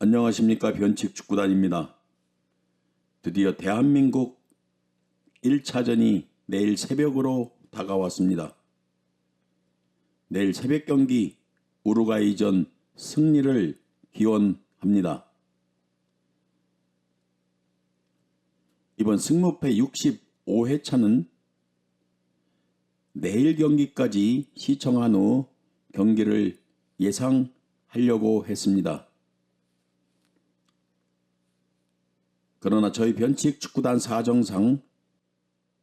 안녕하십니까. 변칙 축구단입니다. 드디어 대한민국 1차전이 내일 새벽으로 다가왔습니다. 내일 새벽 경기 우루과이전 승리를 기원합니다. 이번 승무패 65회차는 내일 경기까지 시청한 후 경기를 예상하려고 했습니다. 그러나 저희 변칙 축구단 사정상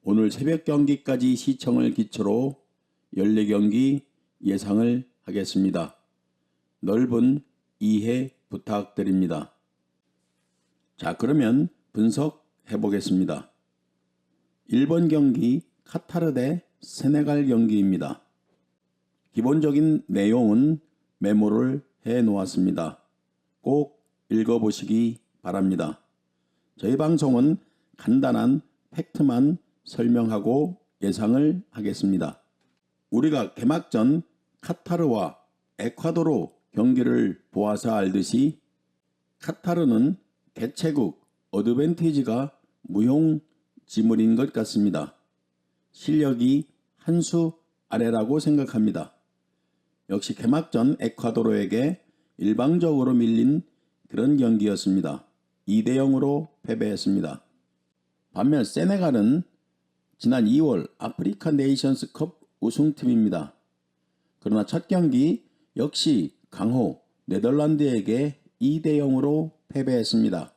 오늘 새벽 경기까지 시청을 기초로 14경기 예상을 하겠습니다. 넓은 이해 부탁드립니다. 자, 그러면 분석해 보겠습니다. 1번 경기 카타르 대 세네갈 경기입니다. 기본적인 내용은 메모를 해 놓았습니다. 꼭 읽어보시기 바랍니다. 저희 방송은 간단한 팩트만 설명하고 예상을 하겠습니다. 우리가 개막전 카타르와 에콰도르 경기를 보아서 알듯이 카타르는 개최국 어드밴티지가 무용지물인 것 같습니다. 실력이 한 수 아래라고 생각합니다. 역시 개막전 에콰도르에게 일방적으로 밀린 그런 경기였습니다. 2대0으로 패배했습니다. 반면 세네갈은 지난 2월 아프리카 네이션스컵 우승팀입니다. 그러나 첫 경기 역시 강호 네덜란드에게 2대0으로 패배했습니다.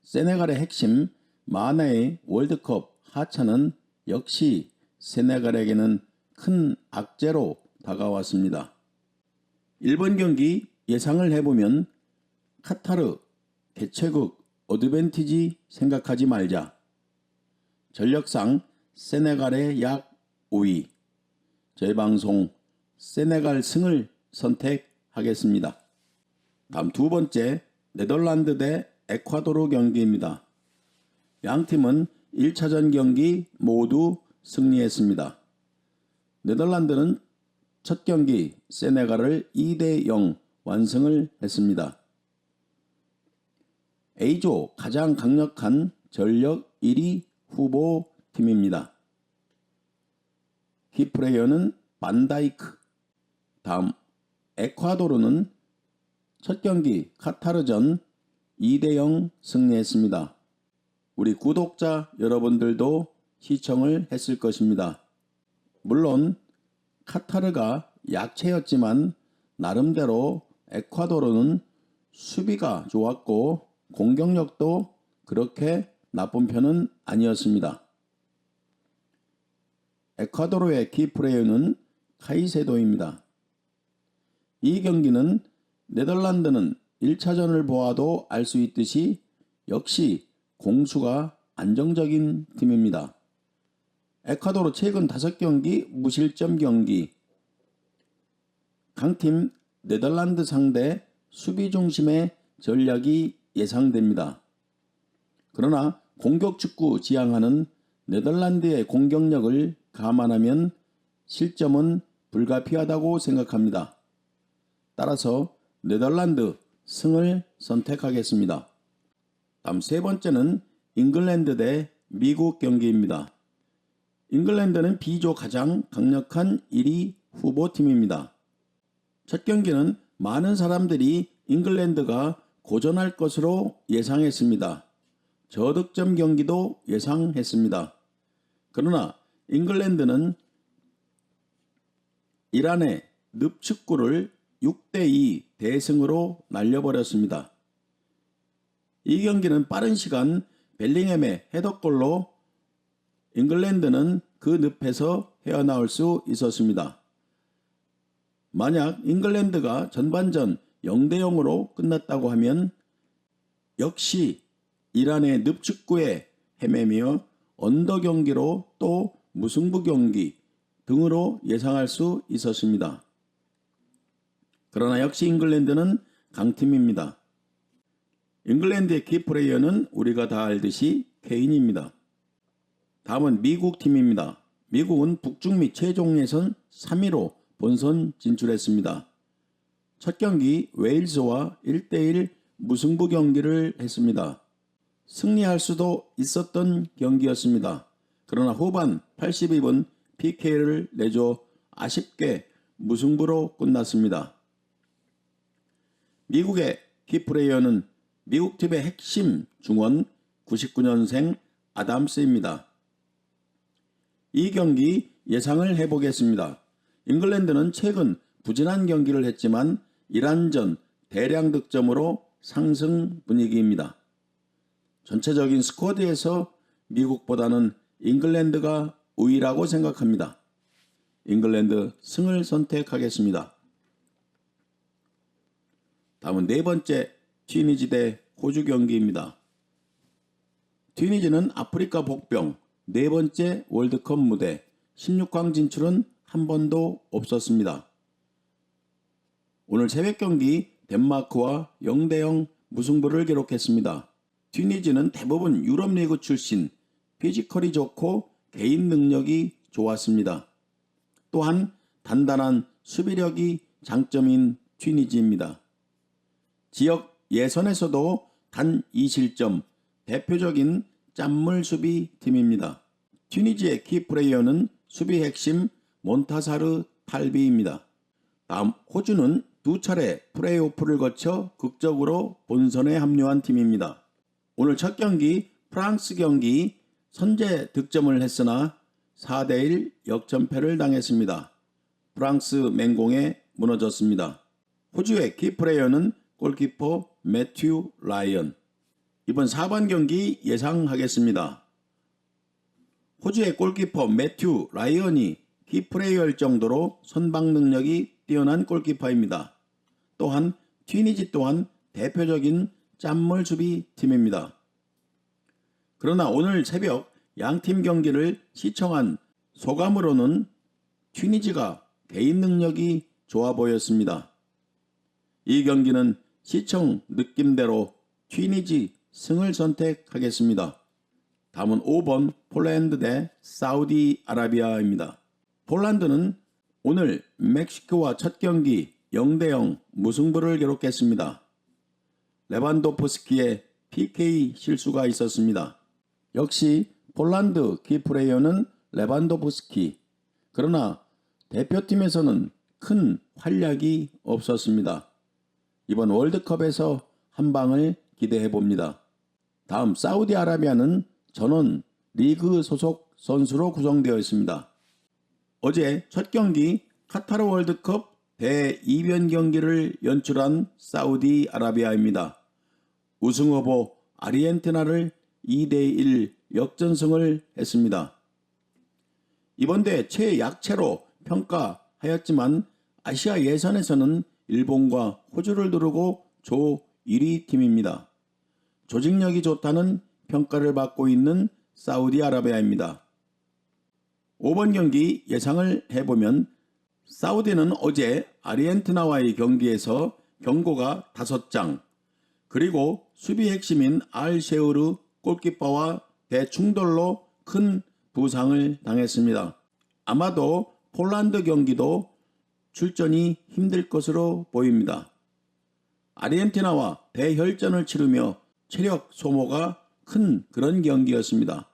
세네갈의 핵심 마네의 월드컵 하차는 역시 세네갈에게는 큰 악재로 다가왔습니다. 1번 경기 예상을 해보면 카타르 개최국 어드밴티지 생각하지 말자. 전력상 세네갈의 약 5위. 저희 방송 세네갈 승을 선택하겠습니다. 다음 두 번째 네덜란드 대 에콰도르 경기입니다. 양 팀은 1차전 경기 모두 승리했습니다. 네덜란드는 첫 경기 세네갈을 2대0 완승을 했습니다. A조 가장 강력한 전력 1위 후보 팀입니다. 키플레이어는 반다이크. 다음 에콰도르는 첫 경기 카타르전 2대0 승리했습니다. 우리 구독자 여러분들도 시청을 했을 것입니다. 물론 카타르가 약체였지만 나름대로 에콰도르는 수비가 좋았고 공격력도 그렇게 나쁜 편은 아니었습니다. 에콰도르의 키플레이어는 카이세도입니다. 이 경기는 네덜란드는 1차전을 보아도 알 수 있듯이 역시 공수가 안정적인 팀입니다. 에콰도르 최근 5경기 무실점 경기. 강팀 네덜란드 상대 수비 중심의 전략이 예상됩니다. 그러나 공격 축구 지향하는 네덜란드의 공격력을 감안하면 실점은 불가피하다고 생각합니다. 따라서 네덜란드 승을 선택하겠습니다. 다음 세 번째는 잉글랜드 대 미국 경기입니다. 잉글랜드는 B조 가장 강력한 1위 후보팀입니다. 첫 경기는 많은 사람들이 잉글랜드가 고전할 것으로 예상했습니다. 저득점 경기도 예상했습니다. 그러나 잉글랜드는 이란의 늪축구를 6대2 대승으로 날려버렸습니다. 이 경기는 빠른 시간 벨링햄의 헤더골로 잉글랜드는 그 늪에서 헤어나올 수 있었습니다. 만약 잉글랜드가 전반전 0대0으로 끝났다고 하면 역시 이란의 늪축구에 헤매며 언더 경기로 또 무승부 경기 등으로 예상할 수 있었습니다. 그러나 역시 잉글랜드는 강팀입니다. 잉글랜드의 키플레이어는 우리가 다 알듯이 케인입니다. 다음은 미국 팀입니다. 미국은 북중미 최종 예선 3위로 본선 진출했습니다. 첫 경기 웨일즈와 1대1 무승부 경기를 했습니다. 승리할 수도 있었던 경기였습니다. 그러나 후반 82분 PK를 내줘 아쉽게 무승부로 끝났습니다. 미국의 키플레이어는 미국팀의 핵심 중원 99년생 아담스입니다. 이 경기 예상을 해보겠습니다. 잉글랜드는 최근 부진한 경기를 했지만 이란전 대량 득점으로 상승 분위기입니다. 전체적인 스쿼드에서 미국보다는 잉글랜드가 우위라고 생각합니다. 잉글랜드 승을 선택하겠습니다. 다음은 네 번째 튀니지 대 호주 경기입니다. 튀니지는 아프리카 복병 네 번째 월드컵 무대 16강 진출은 한 번도 없었습니다. 오늘 새벽 경기 덴마크와 0대0 무승부를 기록했습니다. 튀니지는 대부분 유럽리그 출신, 피지컬이 좋고 개인 능력이 좋았습니다. 또한 단단한 수비력이 장점인 튀니지입니다. 지역 예선에서도 단 2실점, 대표적인 짠물 수비 팀입니다. 튀니지의 키플레이어는 수비 핵심 몬타사르 탈비입니다. 다음 호주는 두 차례 플레이오프를 거쳐 극적으로 본선에 합류한 팀입니다. 오늘 첫 경기 프랑스 경기 선제 득점을 했으나 4대1 역전패를 당했습니다. 프랑스 맹공에 무너졌습니다. 호주의 키플레이어는 골키퍼 매튜 라이언. 이번 4번 경기 예상하겠습니다. 호주의 골키퍼 매튜 라이언이 키플레이어일 정도로 선방 능력이 뛰어난 골키퍼입니다. 또한 튀니지 또한 대표적인 짠물 수비 팀입니다. 그러나 오늘 새벽 양팀 경기를 시청한 소감으로는 튀니지가 개인 능력이 좋아 보였습니다. 이 경기는 시청 느낌대로 튀니지 승을 선택하겠습니다. 다음은 5번 폴란드 대 사우디아라비아입니다. 폴란드는 오늘 멕시코와 첫 경기 0대0 무승부를 기록했습니다. 레반도프스키의 PK 실수가 있었습니다. 역시 폴란드 키플레이어는 레반도프스키. 그러나 대표팀에서는 큰 활약이 없었습니다. 이번 월드컵에서 한 방을 기대해 봅니다. 다음 사우디아라비아는 전원 리그 소속 선수로 구성되어 있습니다. 어제 첫 경기 카타르 월드컵 대이변 경기를 연출한 사우디아라비아입니다. 우승 후보 아르헨티나를 2대1 역전승을 했습니다. 이번 대회 최약체로 평가하였지만 아시아 예선에서는 일본과 호주를 누르고 조 1위 팀입니다. 조직력이 좋다는 평가를 받고 있는 사우디아라비아입니다. 5번 경기 예상을 해보면 사우디는 어제 아르헨티나와의 경기에서 경고가 5장, 그리고 수비 핵심인 알셰우르 골키퍼와 대충돌로 큰 부상을 당했습니다. 아마도 폴란드 경기도 출전이 힘들 것으로 보입니다. 아르헨티나와 대혈전을 치르며 체력 소모가 큰 그런 경기였습니다.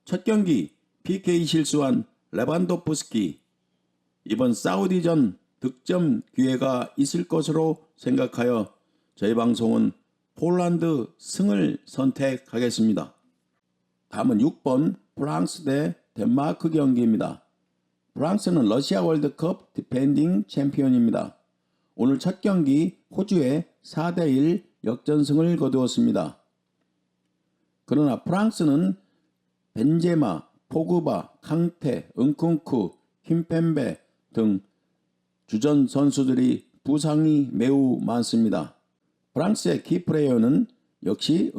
첫 경기 PK 실수한 레반도프스키. 이번 사우디전 득점 기회가 있을 것으로 생각하여 저희 방송은 폴란드 승을 선택하겠습니다. 다음은 6번 프랑스 대 덴마크 경기입니다. 프랑스는 러시아 월드컵 디펜딩 챔피언입니다. 오늘 첫 경기 호주에 4대1 역전승을 거두었습니다. 그러나 프랑스는 벤제마, 포그바, 캉테, 은쿵쿠, 킴펜베 등 주전 선수들이 부상이 매우 많습니다. 프랑스의 키플레이어는 역시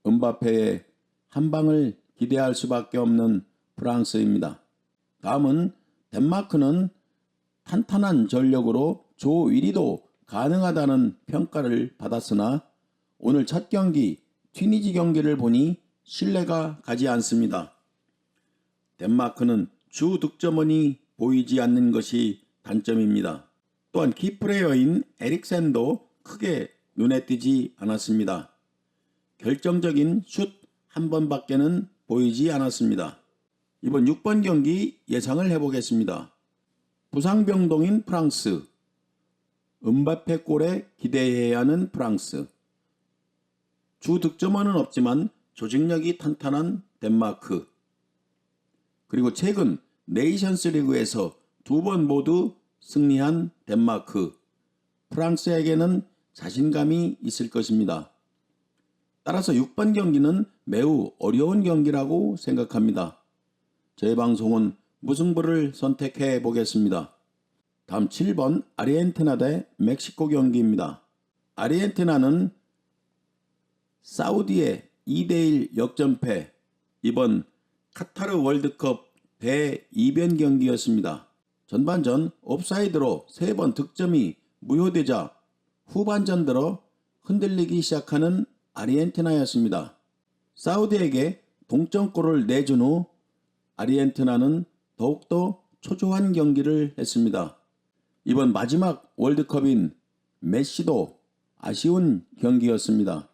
은바페의 한 방을 기대할 수밖에 없는 프랑스입니다. 다음은 덴마크는 탄탄한 전력으로 조 1위도 가능하다는 평가를 받았으나 오늘 첫 경기 튀니지 경기를 보니 신뢰가 가지 않습니다. 덴마크는 주 득점원이 보이지 않는 것이 단점입니다. 또한 키플레이어인 에릭센도 크게 눈에 띄지 않았습니다. 결정적인 슛 한 번밖에는 보이지 않았습니다. 이번 6번 경기 예상을 해보겠습니다. 부상병동인 프랑스, 음바페 골에 기대해야 하는 프랑스, 주 득점원은 없지만 조직력이 탄탄한 덴마크, 그리고 최근 네이션스 리그에서 2번 모두 승리한 덴마크, 프랑스에게는 자신감이 있을 것입니다. 따라서 6번 경기는 매우 어려운 경기라고 생각합니다. 저희 방송은 무승부를 선택해 보겠습니다. 다음 7번 아르헨티나 대 멕시코 경기입니다. 아르헨티나는 사우디의 2대1 역전패, 이번 카타르 월드컵 대이변 경기였습니다. 전반전 옵사이드로 3번 득점이 무효되자 후반전 들어 흔들리기 시작하는 아르헨티나였습니다. 사우디에게 동점골을 내준 후 아르헨티나는 더욱더 초조한 경기를 했습니다. 이번 마지막 월드컵인 메시도 아쉬운 경기였습니다.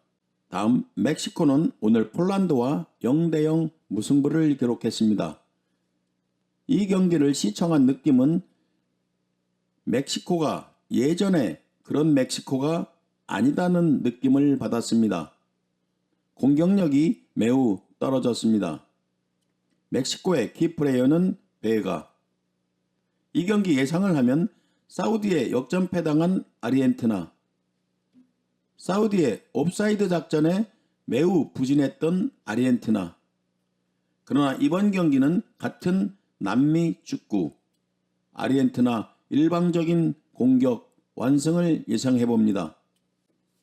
다음 멕시코는 오늘 폴란드와 0대0 무승부를 기록했습니다. 이 경기를 시청한 느낌은 멕시코가 예전에 그런 멕시코가 아니다는 느낌을 받았습니다. 공격력이 매우 떨어졌습니다. 멕시코의 키플레이어는 베가. 이 경기 예상을 하면 사우디에 역전패당한 아르헨티나, 사우디의 옵사이드 작전에 매우 부진했던 아르헨티나. 그러나 이번 경기는 같은 남미 축구, 아르헨티나 일방적인 공격 완승을 예상해봅니다.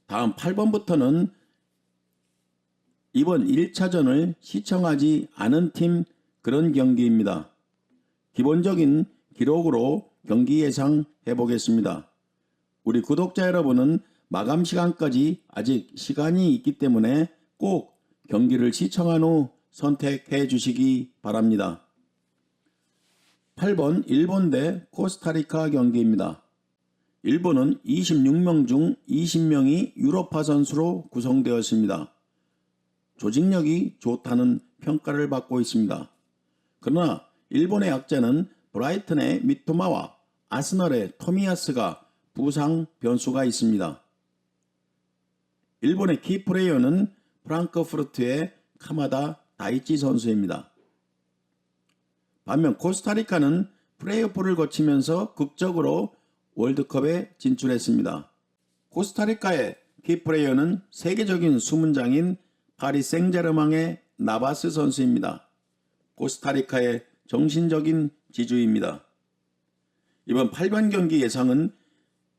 다음 8번부터는 이번 1차전을 시청하지 않은 팀 그런 경기입니다. 기본적인 기록으로 경기 예상 해보겠습니다. 우리 구독자 여러분은 마감 시간까지 아직 시간이 있기 때문에 꼭 경기를 시청한 후 선택해 주시기 바랍니다. 8번 일본 대 코스타리카 경기입니다. 일본은 26명 중 20명이 유럽파 선수로 구성되었습니다. 조직력이 좋다는 평가를 받고 있습니다. 그러나 일본의 약자는 브라이튼의 미토마와 아스널의 토미야스가 부상 변수가 있습니다. 일본의 키플레이어는 프랑크푸르트의 카마다 다이치 선수입니다. 반면 코스타리카는 플레이오프를 거치면서 극적으로 월드컵에 진출했습니다. 코스타리카의 키플레이어는 세계적인 수문장인 파리 생제르맹의 나바스 선수입니다. 코스타리카의 정신적인 지주입니다. 이번 8번 경기 예상은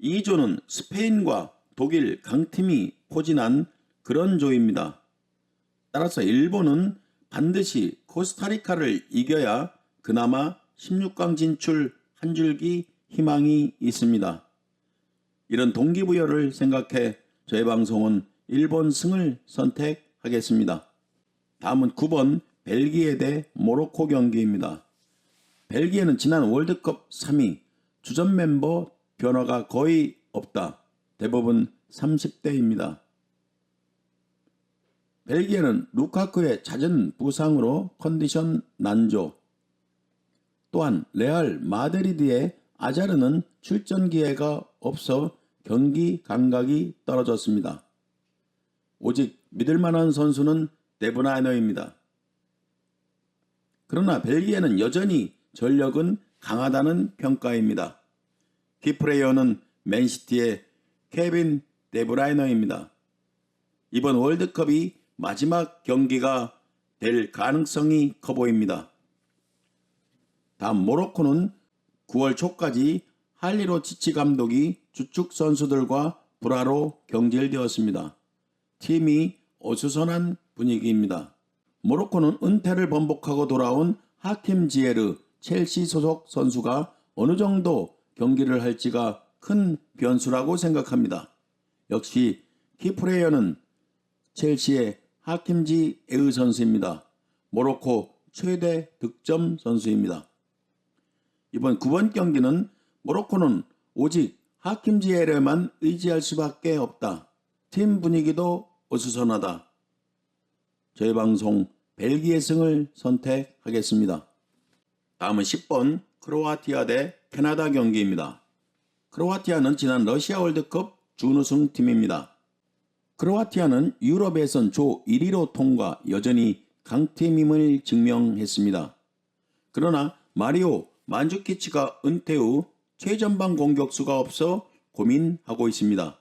2조는 스페인과 독일 강팀이 포진한 그런 조입니다. 따라서 일본은 반드시 코스타리카를 이겨야 그나마 16강 진출 한 줄기 희망이 있습니다. 이런 동기부여를 생각해 저희 방송은 일본 승을 선택하겠습니다. 다음은 9번 벨기에 대 모로코 경기입니다. 벨기에는 지난 월드컵 3위, 주전 멤버 변화가 거의 없다. 대부분 30대입니다. 벨기에는 루카쿠의 잦은 부상으로 컨디션 난조, 또한 레알 마드리드의 아자르는 출전 기회가 없어 경기 감각이 떨어졌습니다. 오직 믿을 만한 선수는 데브라이너입니다. 그러나 벨기에는 여전히 전력은 강하다는 평가입니다. 키플레이어는 맨시티의 케빈 데브라이너입니다. 이번 월드컵이 마지막 경기가 될 가능성이 커 보입니다. 다음 모로코는 9월 초까지 할리로치치 감독이 주축 선수들과 불화로 경질되었습니다. 팀이 어수선한 분위기입니다. 모로코는 은퇴를 번복하고 돌아온 하킴 지에르 첼시 소속 선수가 어느 정도 경기를 할지가 큰 변수라고 생각합니다. 역시 키플레이어는 첼시의 하킴지 에흐 선수입니다. 모로코 최대 득점 선수입니다. 이번 9번 경기는 모로코는 오직 하킴 지혜를만 의지할 수밖에 없다. 팀 분위기도 어수선하다. 저희 방송 벨기에 승을 선택하겠습니다. 다음은 10번 크로아티아 대 캐나다 경기입니다. 크로아티아는 지난 러시아 월드컵 준우승 팀입니다. 크로아티아는 유럽 예선 조 1위로 통과, 여전히 강팀임을 증명했습니다. 그러나 마리오 만주키치가 은퇴 후 최전방 공격수가 없어 고민하고 있습니다.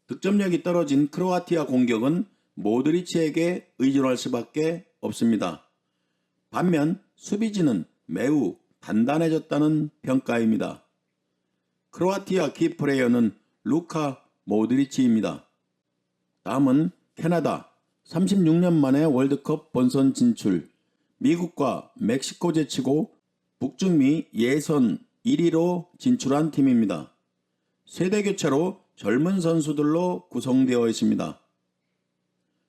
득점력이 떨어진 크로아티아 공격은 모드리치에게 의존할 수밖에 없습니다. 반면 수비진은 매우 단단해졌다는 평가입니다. 크로아티아 키플레이어는 루카 모드리치입니다. 다음은 캐나다. 36년 만에 월드컵 본선 진출. 미국과 멕시코 제치고 북중미 예선 1위로 진출한 팀입니다. 세대교체로 젊은 선수들로 구성되어 있습니다.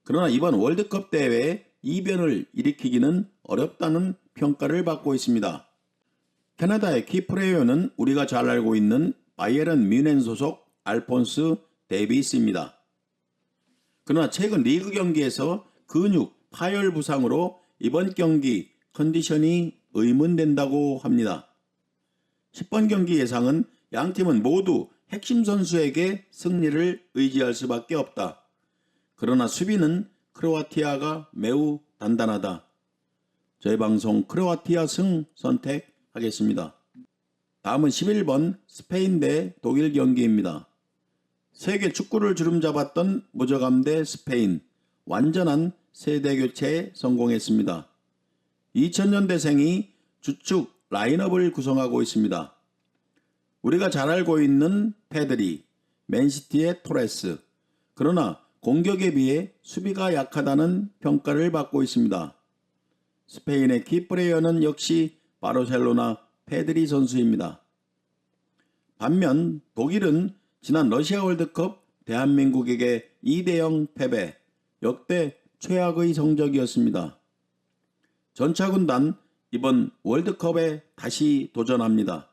그러나 이번 월드컵 대회에 이변을 일으키기는 어렵다는 평가를 받고 있습니다. 캐나다의 키플레이어는 우리가 잘 알고 있는 바이에른 뮌헨 소속 알폰스 데이비스입니다. 그러나 최근 리그 경기에서 근육 파열 부상으로 이번 경기 컨디션이 의문된다고 합니다. 10번 경기 예상은 양팀은 모두 핵심 선수에게 승리를 의지할 수밖에 없다. 그러나 수비는 크로아티아가 매우 단단하다. 저희 방송 크로아티아 승 선택하겠습니다. 다음은 11번 스페인 대 독일 경기입니다. 세계 축구를 주름잡았던 무저감대 스페인, 완전한 세대교체에 성공했습니다. 2000년대생이 주축 라인업을 구성하고 있습니다. 우리가 잘 알고 있는 페드리, 맨시티의 토레스, 그러나 공격에 비해 수비가 약하다는 평가를 받고 있습니다. 스페인의 키플레이어는 역시 바르셀로나 페드리 선수입니다. 반면 독일은 지난 러시아 월드컵 대한민국에게 2대0 패배, 역대 최악의 성적이었습니다. 전차군단 이번 월드컵에 다시 도전합니다.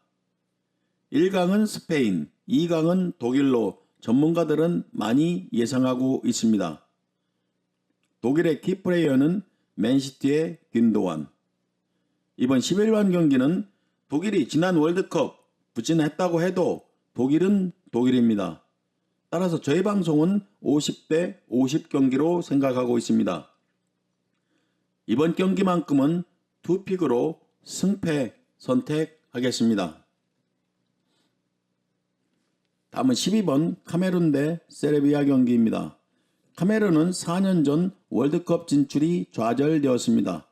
1강은 스페인, 2강은 독일로 전문가들은 많이 예상하고 있습니다. 독일의 키플레이어는 맨시티의 균도안. 이번 11번 경기는 독일이 지난 월드컵 부진했다고 해도 독일은 독일입니다. 따라서 저희 방송은 50대 50 경기로 생각하고 있습니다. 이번 경기만큼은 투픽으로 승패 선택하겠습니다. 다음은 12번 카메룬 대 세르비아 경기입니다. 카메룬은 4년 전 월드컵 진출이 좌절되었습니다.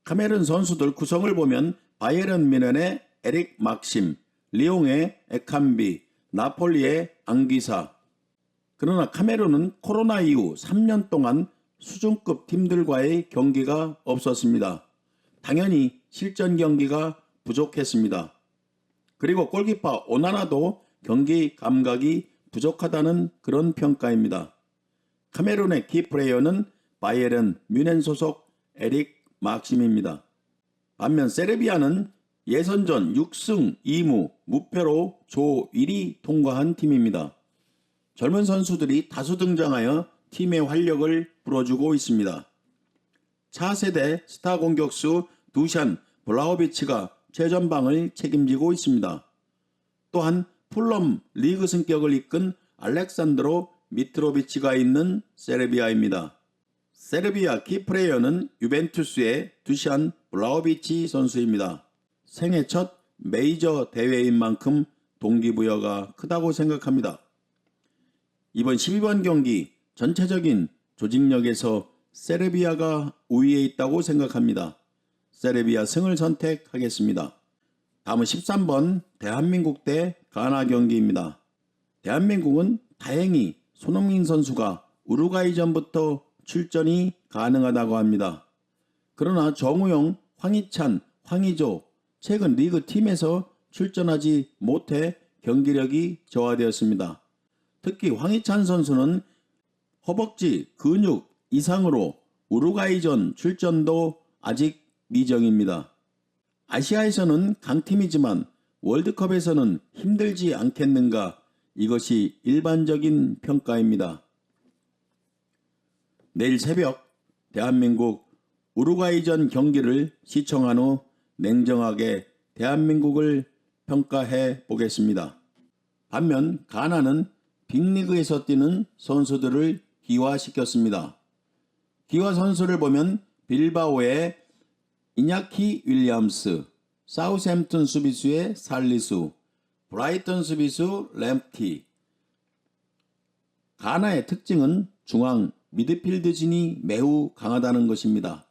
카메룬 선수들 구성을 보면 바이에른 뮌헨의 에릭 막심, 리옹의 에캄비, 나폴리의 앙귀사. 그러나 카메룬은 코로나 이후 3년 동안 수준급 팀들과의 경기가 없었습니다. 당연히 실전 경기가 부족했습니다. 그리고 골키퍼 오나나도 경기 감각이 부족하다는 그런 평가입니다. 카메룬의 키플레이어는 바이에른 뮌헨 소속 에릭 막심입니다. 반면 세르비아는 예선전 6승 2무 무패로 조 1위 통과한 팀입니다. 젊은 선수들이 다수 등장하여 팀의 활력을 불어주고 있습니다. 차세대 스타 공격수 두샨 블라호비치가 최전방을 책임지고 있습니다. 또한 풀럼 리그 승격을 이끈 알렉산드로 미트로비치가 있는 세르비아입니다. 세르비아 키플레이어는 유벤투스의 두샨 블라호비치 선수입니다. 생애 첫 메이저 대회인 만큼 동기부여가 크다고 생각합니다. 이번 12번 경기 전체적인 조직력에서 세르비아가 우위에 있다고 생각합니다. 세르비아 승을 선택하겠습니다. 다음은 13번 대한민국 대 가나 경기입니다. 대한민국은 다행히 손흥민 선수가 우루과이전부터 출전이 가능하다고 합니다. 그러나 정우영, 황희찬, 황의조 최근 리그 팀에서 출전하지 못해 경기력이 저하되었습니다. 특히 황희찬 선수는 허벅지 근육 이상으로 우루과이전 출전도 아직 미정입니다. 아시아에서는 강팀이지만 월드컵에서는 힘들지 않겠는가 이것이 일반적인 평가입니다. 내일 새벽 대한민국 우루과이전 경기를 시청한 후 냉정하게 대한민국을 평가해 보겠습니다. 반면 가나는 빅리그에서 뛰는 선수들을 기화시켰습니다. 기화 선수를 보면 빌바오의 이냐키 윌리엄스, 사우샘프턴 수비수의 살리수, 브라이턴 수비수 램프티. 가나의 특징은 중앙 미드필드진이 매우 강하다는 것입니다.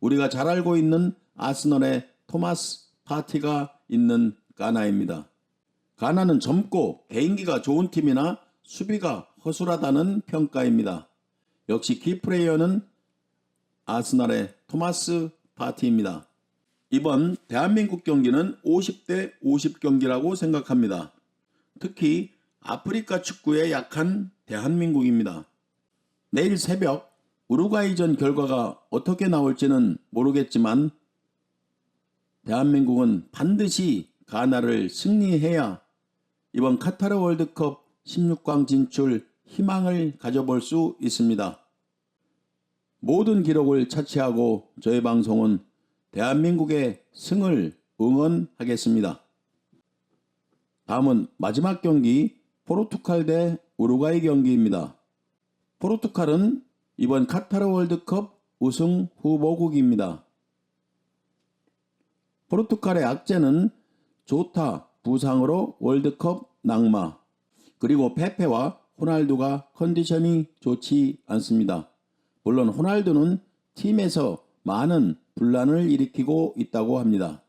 우리가 잘 알고 있는 아스널의 토마스 파티가 있는 가나입니다. 가나는 젊고 개인기가 좋은 팀이나 수비가 허술하다는 평가입니다. 역시 키플레이어는 아스널의 토마스 파티입니다. 이번 대한민국 경기는 50대 50 경기라고 생각합니다. 특히 아프리카 축구에 약한 대한민국입니다. 내일 새벽 우루과이전 결과가 어떻게 나올지는 모르겠지만 대한민국은 반드시 가나를 승리해야 이번 카타르 월드컵 16강 진출 희망을 가져볼 수 있습니다. 모든 기록을 차치하고 저희 방송은 대한민국의 승을 응원하겠습니다. 다음은 마지막 경기 포르투갈 대 우루과이 경기입니다. 포르투갈은 이번 카타르 월드컵 우승 후보국입니다. 포르투갈의 악재는 조타 부상으로 월드컵 낙마, 그리고 페페와 호날두가 컨디션이 좋지 않습니다. 물론 호날두는 팀에서 많은 분란을 일으키고 있다고 합니다.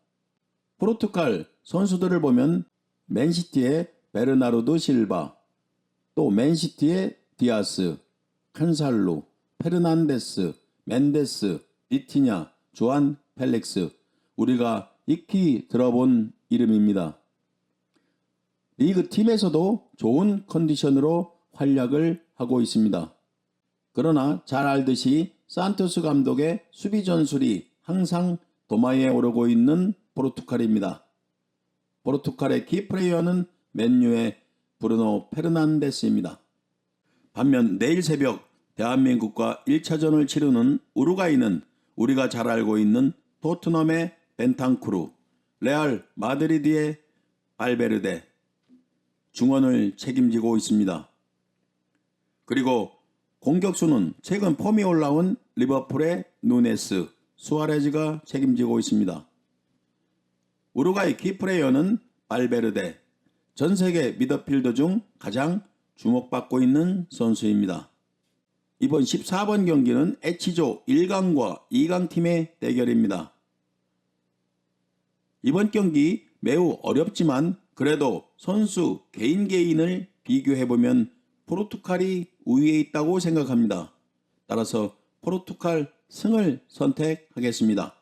포르투갈 선수들을 보면 맨시티의 베르나르도 실바, 또 맨시티의 디아스, 칸살루, 페르난데스, 멘데스, 비티냐, 조안 펠릭스, 우리가 익히 들어본 이름입니다. 리그 팀에서도 좋은 컨디션으로 활약을 하고 있습니다. 그러나 잘 알듯이 산토스 감독의 수비 전술이 항상 도마에 오르고 있는 포르투갈입니다. 포르투갈의 키플레이어는 맨유의 브루노 페르난데스입니다. 반면 내일 새벽 대한민국과 1차전을 치르는 우루과이는 우리가 잘 알고 있는 토트넘의 벤탄쿠르, 레알 마드리드의 발베르데 중원을 책임지고 있습니다. 그리고 공격수는 최근 폼이 올라온 리버풀의 누네스, 수아레즈가 책임지고 있습니다. 우루과이 키플레이어는 발베르데, 전 세계 미드필더 중 가장 주목받고 있는 선수입니다. 이번 14번 경기는 H조 1강과 2강 팀의 대결입니다. 이번 경기 매우 어렵지만 그래도 선수 개인을 비교해보면 포르투갈이 우위에 있다고 생각합니다. 따라서 포르투갈 승을 선택하겠습니다.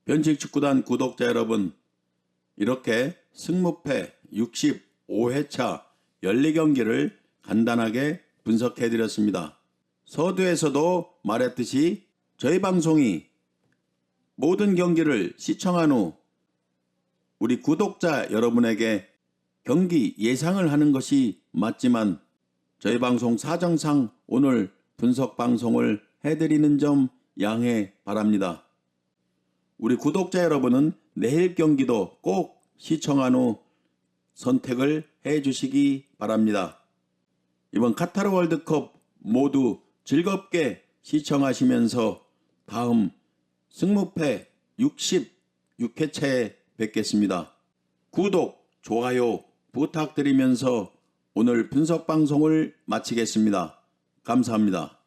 변칙축구단 구독자 여러분, 이렇게 승무패 65회차 연리경기를 간단하게 분석해드렸습니다. 서두에서도 말했듯이 저희 방송이 모든 경기를 시청한 후 우리 구독자 여러분에게 경기 예상을 하는 것이 맞지만 저희 방송 사정상 오늘 분석 방송을 해드리는 점 양해 바랍니다. 우리 구독자 여러분은 내일 경기도 꼭 시청한 후 선택을 해주시기 바랍니다. 이번 카타르 월드컵 모두 즐겁게 시청하시면서 다음 승무패 66회차에 뵙겠습니다. 구독, 좋아요 부탁드리면서 오늘 분석 방송을 마치겠습니다. 감사합니다.